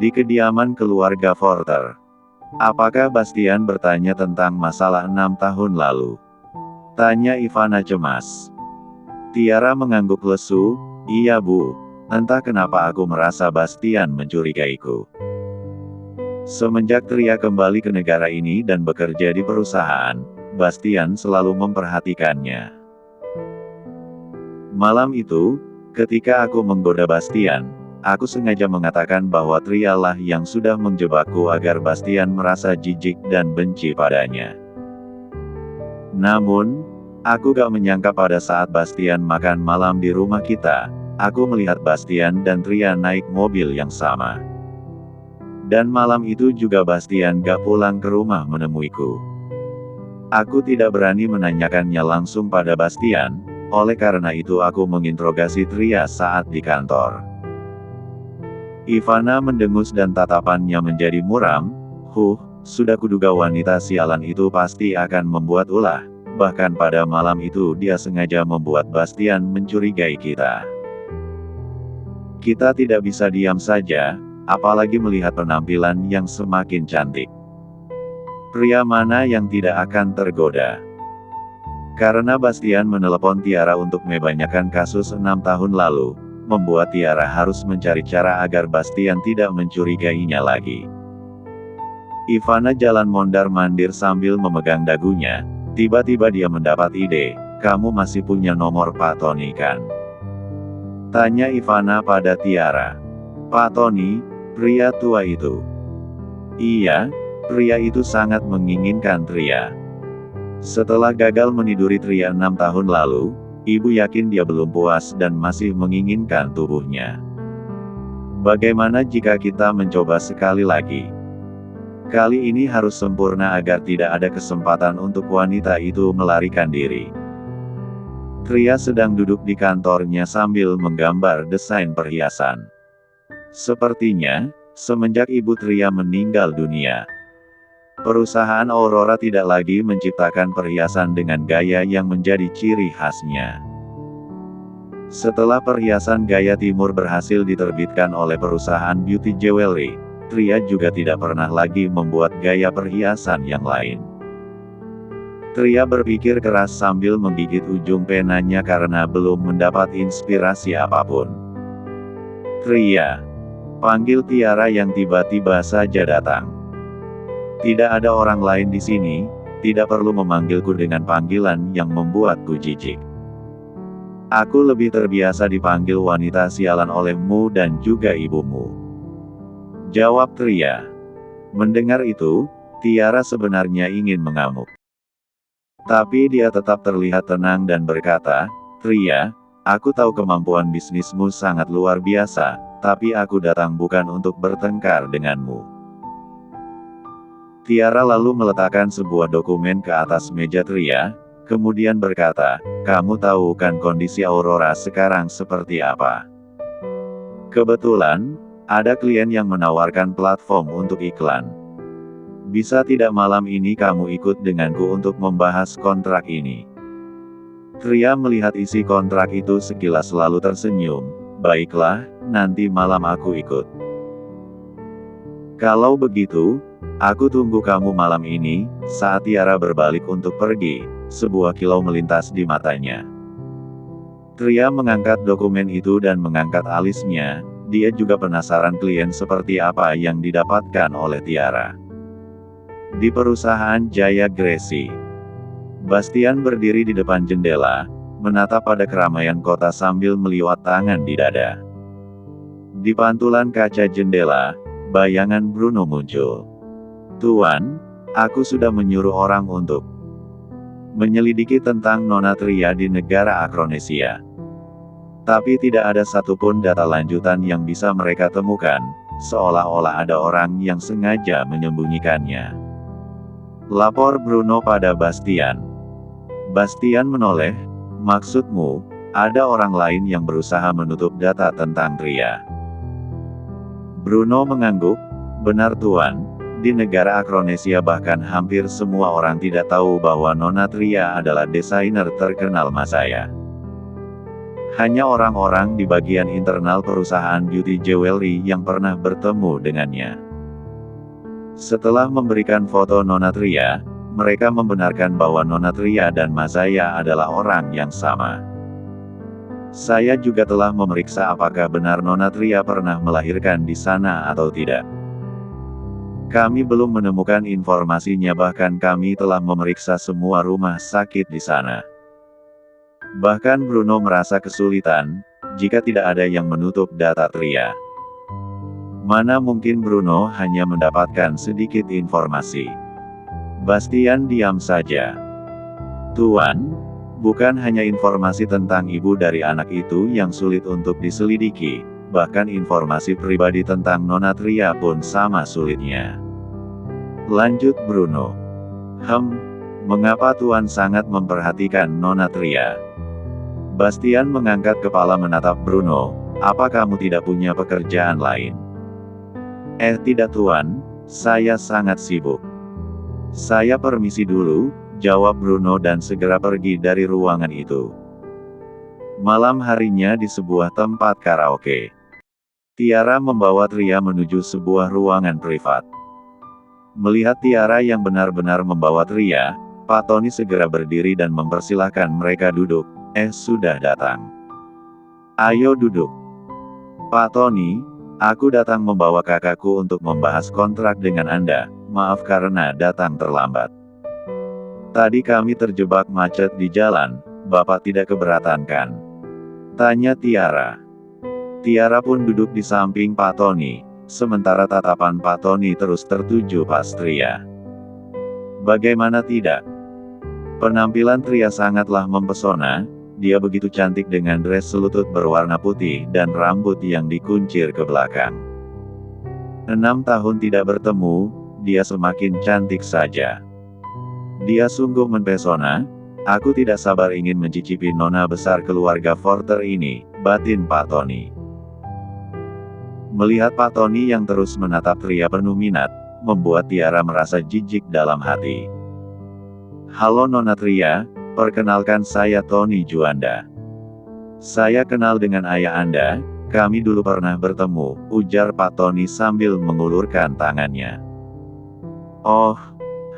Di kediaman keluarga Porter. Apakah Bastian bertanya tentang masalah 6 tahun lalu? Tanya Ivana cemas. Tiara mengangguk lesu, iya Bu. Entah kenapa aku merasa Bastian mencurigaiku. Semenjak Tria kembali ke negara ini dan bekerja di perusahaan, Bastian selalu memperhatikannya. Malam itu, ketika aku menggoda Bastian, aku sengaja mengatakan bahwa Tria lah yang sudah menjebakku agar Bastian merasa jijik dan benci padanya. Namun, aku gak menyangka pada saat Bastian makan malam di rumah kita, aku melihat Bastian dan Tria naik mobil yang sama. Dan malam itu juga Bastian gak pulang ke rumah menemuiku. Aku tidak berani menanyakannya langsung pada Bastian, oleh karena itu aku menginterogasi Tria saat di kantor. Ivana mendengus dan tatapannya menjadi muram. Sudah kuduga wanita sialan itu pasti akan membuat ulah. Bahkan pada malam itu dia sengaja membuat Bastian mencurigai kita. Kita tidak bisa diam saja, apalagi melihat penampilan yang semakin cantik. Pria mana yang tidak akan tergoda? Karena Bastian menelepon Tiara untuk membanyakan kasus 6 tahun lalu, membuat Tiara harus mencari cara agar Bastian tidak mencurigainya lagi. Ivana jalan mondar-mandir sambil memegang dagunya. Tiba-tiba dia mendapat ide, kamu masih punya nomor Pak Tony kan? Tanya Ivana pada Tiara. Pak Tony, pria tua itu. Iya, pria itu sangat menginginkan Tria. Setelah gagal meniduri Tria 6 tahun lalu, ibu yakin dia belum puas dan masih menginginkan tubuhnya. Bagaimana jika kita mencoba sekali lagi? Kali ini harus sempurna agar tidak ada kesempatan untuk wanita itu melarikan diri. Tria sedang duduk di kantornya sambil menggambar desain perhiasan. Sepertinya, semenjak ibu Tria meninggal dunia, perusahaan Aurora tidak lagi menciptakan perhiasan dengan gaya yang menjadi ciri khasnya. Setelah perhiasan gaya timur berhasil diterbitkan oleh perusahaan beauty jewelry, Tria juga tidak pernah lagi membuat gaya perhiasan yang lain. Tria berpikir keras sambil menggigit ujung penanya karena belum mendapat inspirasi apapun. Tria, panggil Tiara yang tiba-tiba saja datang. Tidak ada orang lain di sini, tidak perlu memanggilku dengan panggilan yang membuatku jijik. Aku lebih terbiasa dipanggil wanita sialan olehmu dan juga ibumu. Jawab Tria. Mendengar itu, Tiara sebenarnya ingin mengamuk. Tapi dia tetap terlihat tenang dan berkata, Tria, aku tahu kemampuan bisnismu sangat luar biasa, tapi aku datang bukan untuk bertengkar denganmu. Tiara lalu meletakkan sebuah dokumen ke atas meja Tria, kemudian berkata, kamu tahu kan kondisi Aurora sekarang seperti apa? Kebetulan, ada klien yang menawarkan platform untuk iklan. Bisa tidak malam ini kamu ikut denganku untuk membahas kontrak ini? Tria melihat isi kontrak itu sekilas lalu tersenyum. Baiklah, nanti malam aku ikut. Kalau begitu, aku tunggu kamu malam ini. Saat Tiara berbalik untuk pergi, sebuah kilau melintas di matanya. Tria mengangkat dokumen itu dan mengangkat alisnya. Dia juga penasaran klien seperti apa yang didapatkan oleh Tiara. Di perusahaan Jaya Gresi, Bastian berdiri di depan jendela, menatap pada keramaian kota sambil meliwat tangan di dada. Di pantulan kaca jendela, bayangan Bruno muncul. Tuan, aku sudah menyuruh orang untuk menyelidiki tentang Nona Tria di negara Akronesia. Tapi tidak ada satupun data lanjutan yang bisa mereka temukan, seolah-olah ada orang yang sengaja menyembunyikannya. Lapor Bruno pada Bastian. Bastian menoleh, maksudmu, ada orang lain yang berusaha menutup data tentang Tria? Bruno mengangguk, benar Tuan, di negara Akronesia bahkan hampir semua orang tidak tahu bahwa Nona Tria adalah desainer terkenal Masaya. Hanya orang-orang di bagian internal perusahaan beauty jewelry yang pernah bertemu dengannya. Setelah memberikan foto Nona Tria, mereka membenarkan bahwa Nona Tria dan Mazaya adalah orang yang sama. Saya juga telah memeriksa apakah benar Nona Tria pernah melahirkan di sana atau tidak. Kami belum menemukan informasinya, bahkan kami telah memeriksa semua rumah sakit di sana. Bahkan Bruno merasa kesulitan, jika tidak ada yang menutup data Tria. Mana mungkin Bruno hanya mendapatkan sedikit informasi. Bastian diam saja. Tuan, bukan hanya informasi tentang ibu dari anak itu yang sulit untuk diselidiki, bahkan informasi pribadi tentang Nona Tria pun sama sulitnya. Lanjut Bruno. Mengapa Tuan sangat memperhatikan Nona Tria? Bastian mengangkat kepala menatap Bruno. Apa kamu tidak punya pekerjaan lain? Tidak Tuan, saya sangat sibuk. Saya permisi dulu, jawab Bruno dan segera pergi dari ruangan itu. Malam harinya di sebuah tempat karaoke. Tiara membawa Tria menuju sebuah ruangan privat. Melihat Tiara yang benar-benar membawa Tria, Pak Tony segera berdiri dan mempersilahkan mereka duduk. Sudah datang. Ayo duduk. Pak Tony, aku datang membawa kakakku untuk membahas kontrak dengan Anda. Maaf karena datang terlambat. Tadi kami terjebak macet di jalan, Bapak tidak keberatan kan? Tanya Tiara. Tiara pun duduk di samping Pak Tony, sementara tatapan Pak Tony terus tertuju pas Tria. Bagaimana tidak? Penampilan Tria sangatlah mempesona, dia begitu cantik dengan dress selutut berwarna putih dan rambut yang dikuncir ke belakang. 6 tahun tidak bertemu, dia semakin cantik saja. Dia sungguh mempesona, aku tidak sabar ingin mencicipi nona besar keluarga Porter ini, batin Pak Tony. Melihat Pak Tony yang terus menatap Tria penuh minat, membuat Tiara merasa jijik dalam hati. Halo Nona Tria, perkenalkan saya Tony Juanda. Saya kenal dengan ayah Anda, kami dulu pernah bertemu, ujar Pak Tony sambil mengulurkan tangannya. Oh,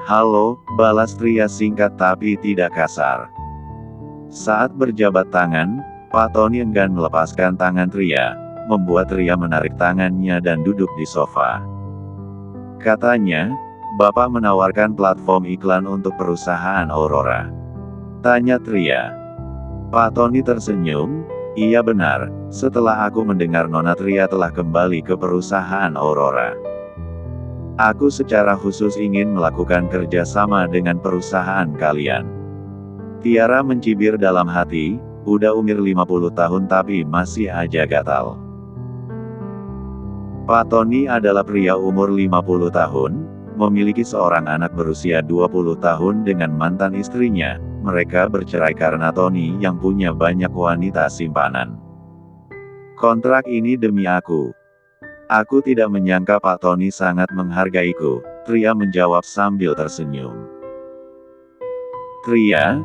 halo, balas Tria singkat tapi tidak kasar. Saat berjabat tangan, Pak Tony enggan melepaskan tangan Tria, membuat Tria menarik tangannya dan duduk di sofa. Katanya, Bapak menawarkan platform iklan untuk perusahaan Aurora. Tanya Tria. Pak Tony tersenyum, iya benar, setelah aku mendengar Nona Tria telah kembali ke perusahaan Aurora. Aku secara khusus ingin melakukan kerja sama dengan perusahaan kalian. Tiara mencibir dalam hati, udah umur 50 tahun tapi masih aja gatal. Pak Tony adalah pria umur 50 tahun, memiliki seorang anak berusia 20 tahun dengan mantan istrinya. Mereka bercerai karena Tony yang punya banyak wanita simpanan. Kontrak ini demi aku. Aku tidak menyangka Pak Tony sangat menghargaiku, Tria menjawab sambil tersenyum. Tria,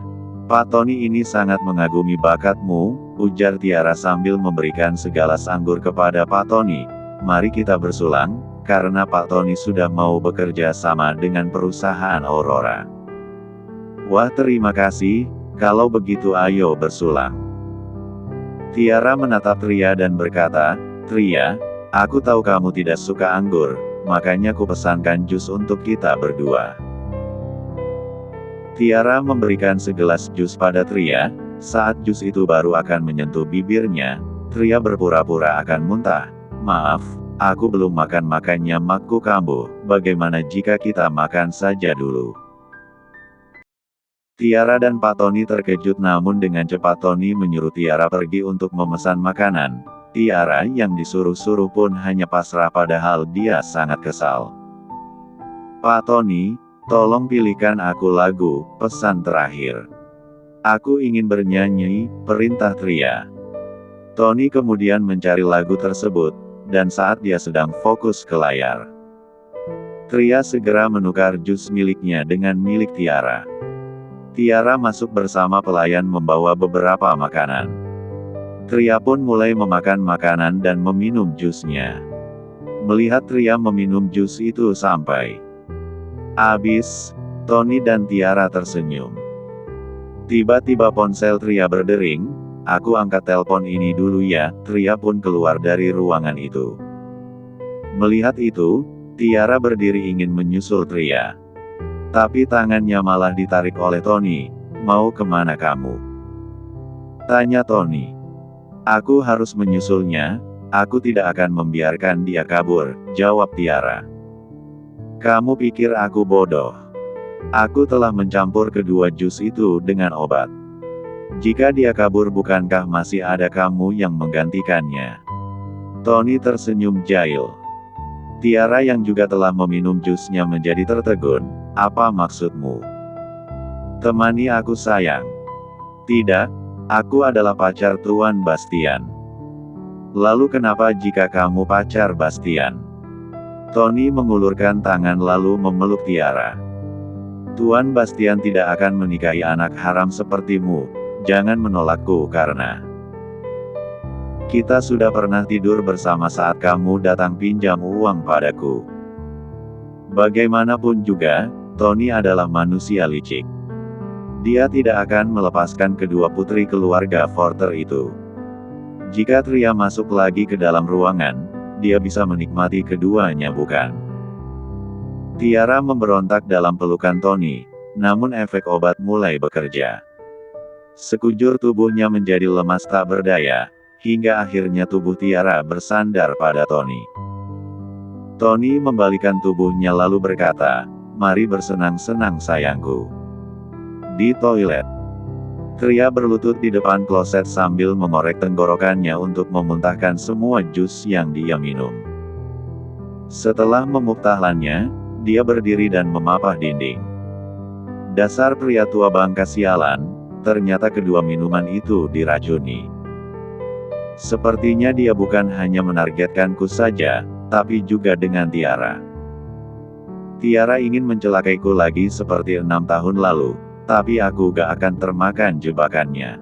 Pak Tony ini sangat mengagumi bakatmu, ujar Tiara sambil memberikan segelas anggur kepada Pak Tony. Mari kita bersulang, karena Pak Tony sudah mau bekerja sama dengan perusahaan Aurora. Wah terima kasih, kalau begitu ayo bersulang. Tiara menatap Tria dan berkata, Tria, aku tahu kamu tidak suka anggur, makanya ku pesankan jus untuk kita berdua. Tiara memberikan segelas jus pada Tria, saat jus itu baru akan menyentuh bibirnya, Tria berpura-pura akan muntah. Maaf, aku belum makan makanya makku kambuh, bagaimana jika kita makan saja dulu? Tiara dan Pak Tony terkejut namun dengan cepat Tony menyuruh Tiara pergi untuk memesan makanan. Tiara yang disuruh-suruh pun hanya pasrah padahal dia sangat kesal. Pak Tony, tolong pilihkan aku lagu, pesan terakhir. Aku ingin bernyanyi, perintah Tria. Tony kemudian mencari lagu tersebut, dan saat dia sedang fokus ke layar, Tria segera menukar jus miliknya dengan milik Tiara. Tiara masuk bersama pelayan membawa beberapa makanan. Tria pun mulai memakan makanan dan meminum jusnya. Melihat Tria meminum jus itu sampai habis, Tony dan Tiara tersenyum. Tiba-tiba ponsel Tria berdering. Aku angkat telepon ini dulu ya. Tria pun keluar dari ruangan itu. Melihat itu, Tiara berdiri ingin menyusul Tria. Tapi tangannya malah ditarik oleh Tony. Mau kemana kamu? Tanya Tony. Aku harus menyusulnya. Aku tidak akan membiarkan dia kabur, jawab Tiara. Kamu pikir aku bodoh? Aku telah mencampur kedua jus itu dengan obat. Jika dia kabur, bukankah masih ada kamu yang menggantikannya? Tony tersenyum jahil. Tiara yang juga telah meminum jusnya menjadi tertegun. Apa maksudmu? Temani aku sayang. Tidak, aku adalah pacar Tuan Bastian. Lalu kenapa jika kamu pacar Bastian? Tony mengulurkan tangan lalu memeluk Tiara. Tuan Bastian tidak akan menikahi anak haram sepertimu. Jangan menolakku karena kita sudah pernah tidur bersama saat kamu datang pinjam uang padaku. Bagaimanapun juga, Tony adalah manusia licik. Dia tidak akan melepaskan kedua putri keluarga Porter itu. Jika Tria masuk lagi ke dalam ruangan, dia bisa menikmati keduanya bukan? Tiara memberontak dalam pelukan Tony, namun efek obat mulai bekerja. Sekujur tubuhnya menjadi lemas tak berdaya, hingga akhirnya tubuh Tiara bersandar pada Tony. Tony membalikan tubuhnya lalu berkata, "Mari bersenang-senang sayangku." Di toilet, Tria berlutut di depan kloset sambil mengorek tenggorokannya untuk memuntahkan semua jus yang dia minum. Setelah memuktahlannya, dia berdiri dan memapah dinding. Dasar pria tua bangka sialan, ternyata kedua minuman itu diracuni. Sepertinya dia bukan hanya menargetkanku saja, tapi juga dengan Tiara. Tiara ingin mencelakaiku lagi seperti 6 tahun lalu. Tapi aku gak akan termakan jebakannya.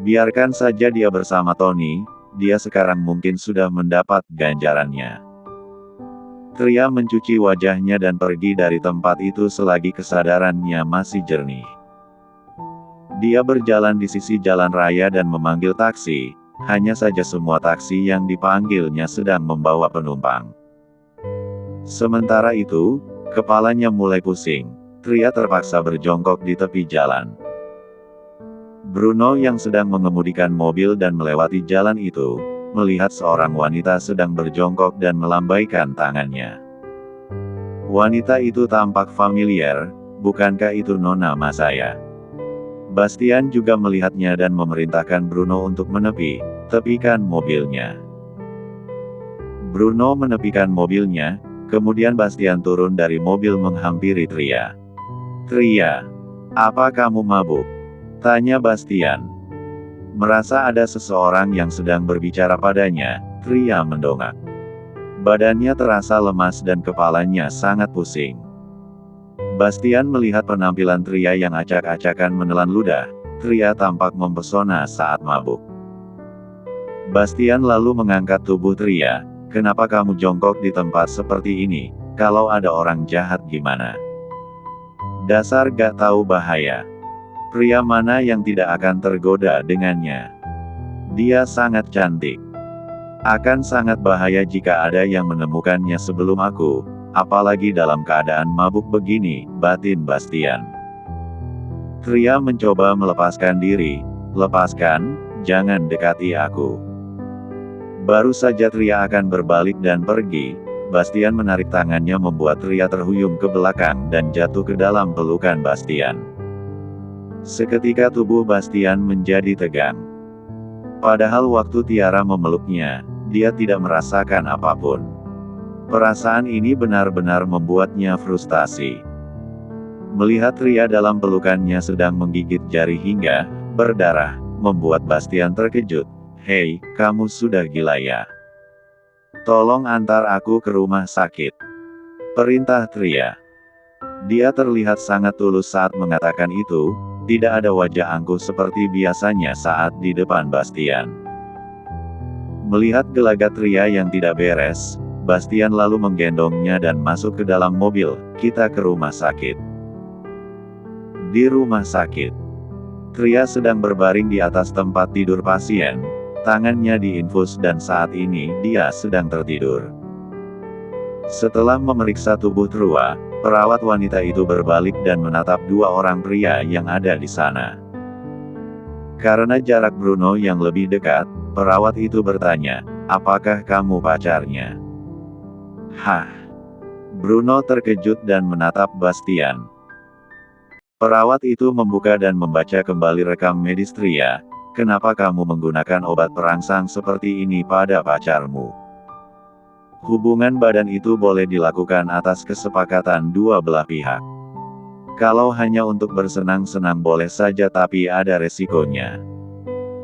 Biarkan saja dia bersama Tony, dia sekarang mungkin sudah mendapat ganjarannya. Tria mencuci wajahnya dan pergi dari tempat itu selagi kesadarannya masih jernih. Dia berjalan di sisi jalan raya dan memanggil taksi, hanya saja semua taksi yang dipanggilnya sedang membawa penumpang. Sementara itu, kepalanya mulai pusing. Tria terpaksa berjongkok di tepi jalan. Bruno yang sedang mengemudikan mobil dan melewati jalan itu, melihat seorang wanita sedang berjongkok dan melambaikan tangannya. Wanita itu tampak familiar, bukankah itu Nona Masaya? Bastian juga melihatnya dan memerintahkan Bruno untuk tepikan mobilnya. Bruno menepikan mobilnya, kemudian Bastian turun dari mobil menghampiri Tria. "Tria, apa kamu mabuk?" tanya Bastian. Merasa ada seseorang yang sedang berbicara padanya, Tria mendongak. Badannya terasa lemas dan kepalanya sangat pusing. Bastian melihat penampilan Tria yang acak-acakan menelan ludah. Tria tampak mempesona saat mabuk. Bastian lalu mengangkat tubuh Tria. "Kenapa kamu jongkok di tempat seperti ini? Kalau ada orang jahat gimana? Dasar gak tahu bahaya. Pria mana yang tidak akan tergoda dengannya? Dia sangat cantik. Akan sangat bahaya jika ada yang menemukannya sebelum aku, apalagi dalam keadaan mabuk begini," batin Bastian. Tria mencoba melepaskan diri. "Lepaskan, jangan dekati aku." Baru saja Tria akan berbalik dan pergi, Bastian menarik tangannya membuat Tria terhuyung ke belakang dan jatuh ke dalam pelukan Bastian. Seketika tubuh Bastian menjadi tegang. Padahal waktu Tiara memeluknya, dia tidak merasakan apapun. Perasaan ini benar-benar membuatnya frustasi. Melihat Tria dalam pelukannya sedang menggigit jari hingga berdarah, membuat Bastian terkejut. "Hei, kamu sudah gila ya? Tolong antar aku ke rumah sakit," perintah Tria. Dia terlihat sangat tulus saat mengatakan itu, Tidak ada wajah angkuh seperti biasanya saat di depan Bastian. Melihat gelagat Tria yang tidak beres, Bastian lalu menggendongnya dan masuk ke dalam mobil. Kita ke rumah sakit. Di rumah sakit, Tria sedang berbaring di atas tempat tidur pasien. Tangannya diinfus dan saat ini dia sedang tertidur. Setelah memeriksa tubuh Tria, perawat wanita itu berbalik dan menatap dua orang pria yang ada di sana. Karena jarak Bruno yang lebih dekat, perawat itu bertanya, "Apakah kamu pacarnya?" Hah? Bruno terkejut dan menatap Bastian. Perawat itu membuka dan membaca kembali rekam medis Tria. "Kenapa kamu menggunakan obat perangsang seperti ini pada pacarmu?" Hubungan badan itu boleh dilakukan atas kesepakatan dua belah pihak. Kalau hanya untuk bersenang-senang boleh saja, tapi ada resikonya.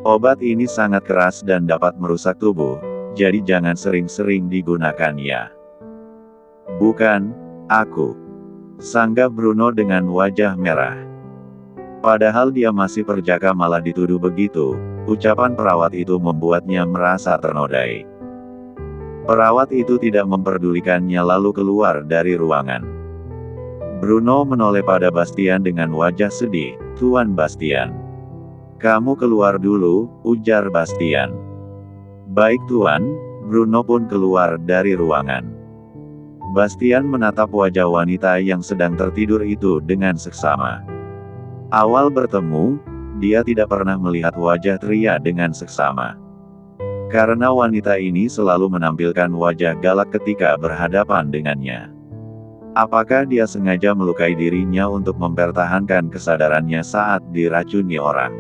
Obat ini sangat keras dan dapat merusak tubuh, jadi jangan sering-sering digunakan ya. "Bukan, aku," sanggah Bruno dengan wajah merah. Padahal dia masih perjaka malah dituduh begitu. Ucapan perawat itu membuatnya merasa ternodai. Perawat itu tidak memperdulikannya lalu keluar dari ruangan. Bruno menoleh pada Bastian dengan wajah sedih. "Tuan Bastian, kamu keluar dulu," ujar Bastian. "Baik Tuan." Bruno pun keluar dari ruangan. Bastian menatap wajah wanita yang sedang tertidur itu dengan seksama. Awal bertemu, dia tidak pernah melihat wajah Tria dengan seksama. Karena wanita ini selalu menampilkan wajah galak ketika berhadapan dengannya. Apakah dia sengaja melukai dirinya untuk mempertahankan kesadarannya saat diracuni orang?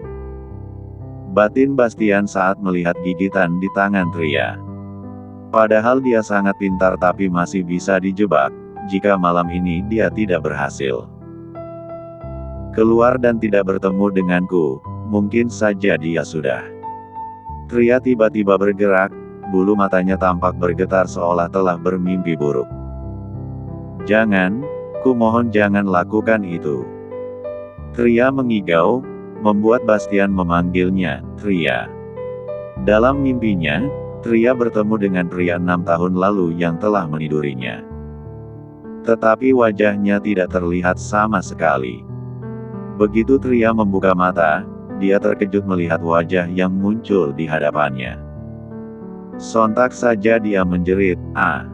Batin Bastian saat melihat gigitan di tangan Tria. Padahal dia sangat pintar tapi masih bisa dijebak, jika malam ini dia tidak berhasil keluar dan tidak bertemu denganku, mungkin saja dia sudah. Tria tiba-tiba bergerak, bulu matanya tampak bergetar seolah telah bermimpi buruk. "Jangan, ku mohon jangan lakukan itu." Tria mengigau, membuat Bastian memanggilnya, "Tria." Dalam mimpinya, Tria bertemu dengan pria 6 tahun lalu yang telah menidurinya. Tetapi wajahnya tidak terlihat sama sekali. Begitu Tria membuka mata, dia terkejut melihat wajah yang muncul di hadapannya. Sontak saja dia menjerit, "Ah!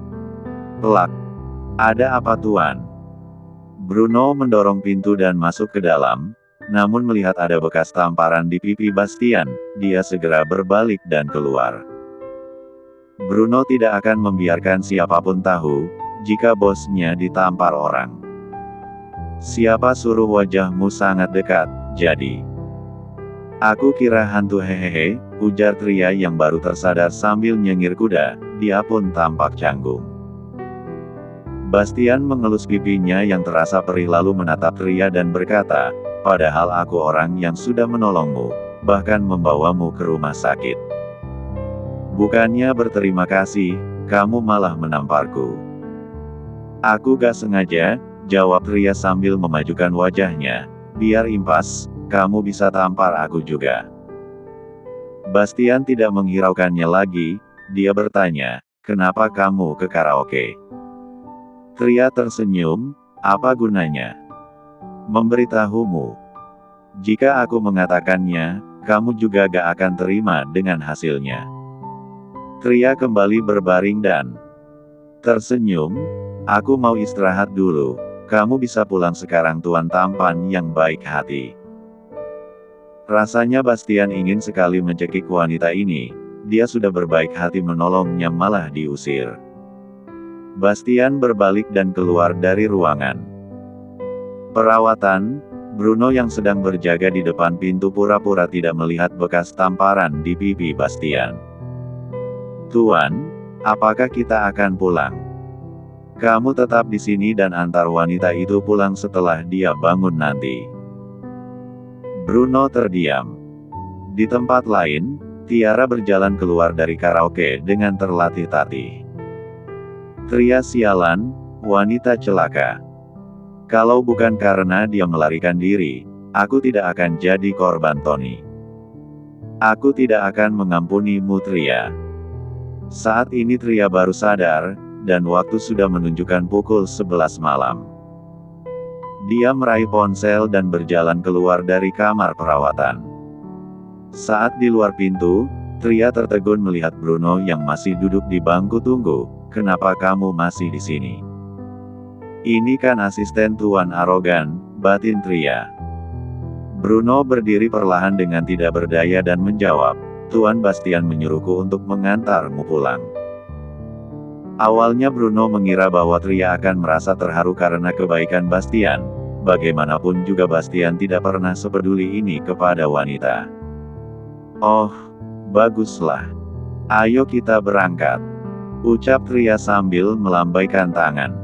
Pelak! Ada apa Tuan?" Bruno mendorong pintu dan masuk ke dalam, namun melihat ada bekas tamparan di pipi Bastian, dia segera berbalik dan keluar. Bruno tidak akan membiarkan siapapun tahu, jika bosnya ditampar orang. "Siapa suruh wajahmu sangat dekat, jadi?" "Aku kira hantu hehehe," ujar Tria yang baru tersadar sambil nyengir kuda, dia pun tampak canggung. Bastian mengelus pipinya yang terasa perih lalu menatap Tria dan berkata, "Padahal aku orang yang sudah menolongmu, bahkan membawamu ke rumah sakit. Bukannya berterima kasih, kamu malah menamparku." "Aku gak sengaja," jawab Tria sambil memajukan wajahnya. "Biar impas, kamu bisa tampar aku juga." Bastian tidak menghiraukannya lagi, dia bertanya, "Kenapa kamu ke karaoke?" Tria tersenyum, "Apa gunanya memberitahumu? Jika aku mengatakannya, kamu juga gak akan terima dengan hasilnya." Tria kembali berbaring dan tersenyum, "Aku mau istirahat dulu. Kamu bisa pulang sekarang Tuan tampan yang baik hati." Rasanya Bastian ingin sekali mencekik wanita ini, dia sudah berbaik hati menolongnya malah diusir. Bastian berbalik dan keluar dari ruangan perawatan. Bruno yang sedang berjaga di depan pintu pura-pura tidak melihat bekas tamparan di pipi Bastian. "Tuan, apakah kita akan pulang? Kamu tetap di sini dan antar wanita itu pulang setelah dia bangun nanti." Bruno terdiam. Di tempat lain, Tiara berjalan keluar dari karaoke dengan terlatih-tatih. "Tria sialan, wanita celaka. Kalau bukan karena dia melarikan diri, Aku tidak akan jadi korban Tony. Aku tidak akan mengampunimu, Tria. Saat ini Tria baru sadar, dan waktu sudah menunjukkan pukul 11 malam. Dia meraih ponsel dan berjalan keluar dari kamar perawatan. Saat di luar pintu, Tria tertegun melihat Bruno yang masih duduk di bangku tunggu. Kenapa kamu masih di sini? Ini kan asisten Tuan arogan, batin Tria. Bruno berdiri perlahan dengan tidak berdaya dan menjawab, Tuan Bastian menyuruhku untuk mengantarmu pulang. Awalnya Bruno mengira bahwa Tria akan merasa terharu karena kebaikan Bastian. Bagaimanapun juga Bastian tidak pernah sepeduli ini kepada wanita. Oh, baguslah. Ayo kita berangkat, ucap Tria sambil melambaikan tangan.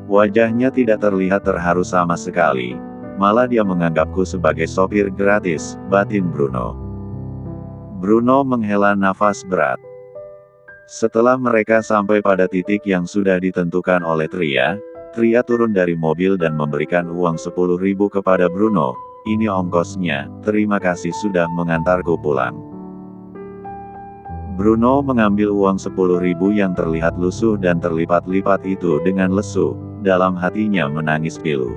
Wajahnya tidak terlihat terharu sama sekali. Malah dia menganggapku sebagai sopir gratis, batin Bruno. Bruno menghela nafas berat. Setelah mereka sampai pada titik yang sudah ditentukan oleh Tria, Tria turun dari mobil dan memberikan uang 10.000 kepada Bruno. Ini ongkosnya, terima kasih sudah mengantarku pulang. Bruno mengambil uang 10.000 yang terlihat lusuh dan terlipat-lipat itu dengan lesu, dalam hatinya menangis pilu.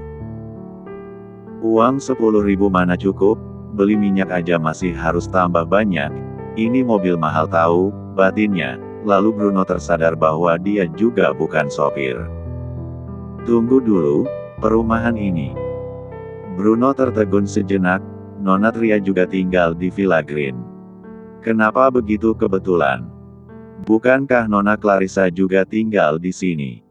Uang 10.000 mana cukup, beli minyak aja masih harus tambah banyak, ini mobil mahal tahu, batinnya, lalu Bruno tersadar bahwa dia juga bukan sopir. Tunggu dulu, perumahan ini. Bruno tertegun sejenak, Nona Tria juga tinggal di Villa Green. Kenapa begitu kebetulan? Bukankah Nona Clarissa juga tinggal di sini?